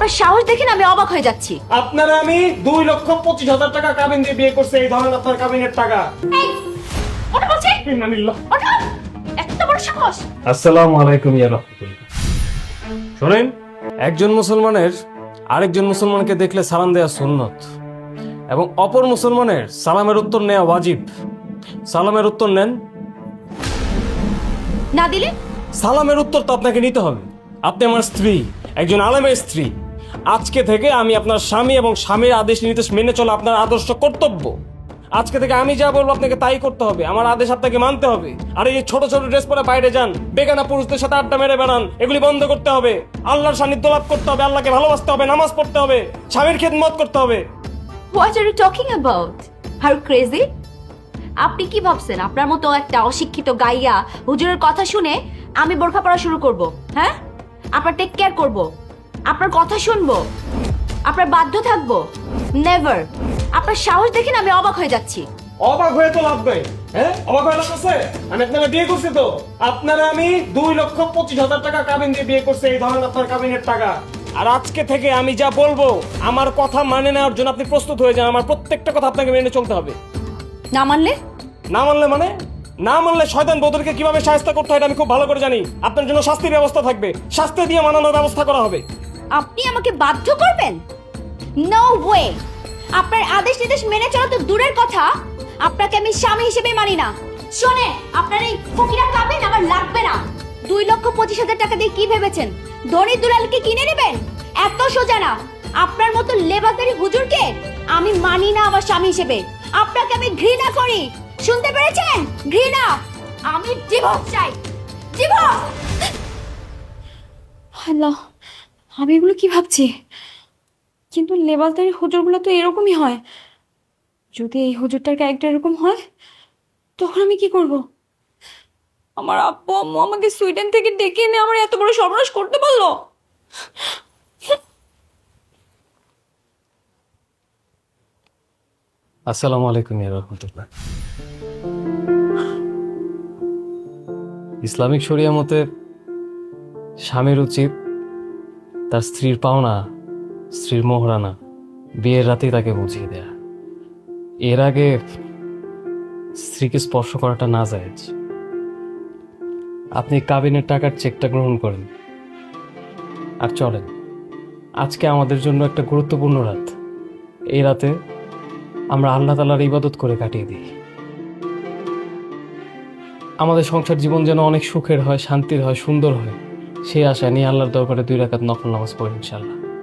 আপনার সাহস দেখে না আমি অবাক হয়ে যাচ্ছি। আপনারা আমি 2,25,000 টাকা কাবিন দিয়ে বিয়ে করছে, এই ধরনের আপনার কাবিনের টাকা। এই ওটা বলছে ইন্নালিল্লাহ। ওটা এত বড় সাহস। আসসালামু আলাইকুম ইয়া রাহমাতুল্লাহ। শুনেন, একজন মুসলমানের আরেকজন মুসলমানকে দেখলে সালাম দেওয়া সুন্নত এবং অপর মুসলমানের সালামের উত্তর নেওয়া ওয়াজিব। সালামের উত্তর নেন। না দিলে সালামের উত্তর তো আপনাকে নিতে হবে। আপনি আমার স্ত্রী, একজন আলেমের স্ত্রী। আজকে থেকে আমি আপনার স্বামী এবং স্বামীর আদেশ নির্দেশ মেনে চলা আপনার আদর্শ কর্তব্য। আজকে থেকে আমি যা বলবো আপনাকে তাই করতে হবে, আমার আদেশ আপনাকে মানতে হবে। আর এই যে ছোট ছোট ড্রেস পরে বাইরে যান, বেগানা পুরুষদের সাথে আড্ডা মেরে বেড়ান, এগুলি বন্ধ করতে হবে। আল্লাহর সান্নিধ্য লাভ করতে হবে, আল্লাহকে ভালোবাসতে হবে, নামাজ পড়তে হবে, স্বামীর খেদমত করতে হবে। What are you talking about? Are crazy? আপনি কি ভাবছেন আপনার মতো একটা অশিক্ষিত গাইয়া হুজুরের কথা শুনে আমি বোরখা পরা শুরু করব? হ্যাঁ, আপনার টেক কেয়ার করব, আপনার কথা শুনবো, আপনার বাধ্য থাকবো? নেভার। আপনার সাহস দেখে না আমি অবাক হয়ে যাচ্ছি। অবাক হয়ে তো লাভ নাই। হ্যাঁ, অবাক হয়ে লাভ আছে? আমি আপনারা বিয়ে করছি তো। আপনারা আমি 2,25,000 টাকা কাবিন দিয়ে বিয়ে করছে, এই ধরনের আপনার কাবিনের টাকা। আর আজকে থেকে আমি যা বলবো আমার কথা মানে নেওয়ার জন্য আপনি প্রস্তুত হয়ে যান। আমার প্রত্যেকটা কথা আপনাকে মেনে চলতে হবে। না মানলে? না মানলে মানে? না মানলে শয়তান বদরকে কিভাবে শায়েস্তা করতে হয় এটা আমি খুব ভালো করে জানি। আপনার জন্য শাস্তির ব্যবস্থা থাকবে, শাস্তি দিয়ে মানানোর ব্যবস্থা করা হবে। আপনি আমাকে বাধ্য করবেন? No way. আপনার আদেশ নির্দেশ মেনে চলা তো দূরের কথা, আপনাকে আমি স্বামী হিসেবে মানি না। শোনে, আপনার এই ফকিরা কাবিন আমার লাগবে না। 2,25,000 টাকা দিয়ে কি ভেবেছেন ধনী দুলালকে কিনে নেবেন? এত সোজা না। আপনার মতো লেবাসদারি হুজুরকে আমি মানি না আমার স্বামী হিসেবে। আপনাকে আমি ঘৃণা করি, শুনতে পেরেছেন? ঘৃণা। আমি ডিভোর্স চাই, ডিভোর্স। আল্লাহ, আমি এগুলো কি ভাবছি? কিন্তু লেবাসদারি হুজুরগুলো তো এরকমই হয়। যদি এই হুজুরটার ক্যারেক্টার এরকম হয় তখন আমি কি করব? আমার আব্বু আম্মু আমাকে সুইডেন থেকে ডেকে এনে আমার এত বড় সর্বনাশ করতে বললো। আসসালামু আলাইকুম ইয়া রাহমাতুল্লাহ। ইসলামিক শরিয়া মতে স্বামীর উচিত তার স্ত্রীর পাওনা, স্ত্রীর মোহরানা বিয়ের রাতেই তাকে বুঝিয়ে দেয়া। এর আগে স্ত্রীকে স্পর্শ করাটা নাজায়েজ। আপনি কাবিনের টাকার চেকটা গ্রহণ করেন আর চলেন। আজকে আমাদের জন্য একটা গুরুত্বপূর্ণ রাত। এই রাতে আমরা আল্লাহ তাআলার ইবাদত করে কাটিয়ে দিই। আমাদের সংসার জীবন যেন অনেক সুখের হয়, শান্তির হয়, সুন্দর হয়, সেই আশা নিয়ে আল্লাহর দরবারে 2 রাকাত নফল নামাজ পড়ি ইনশাআল্লাহ।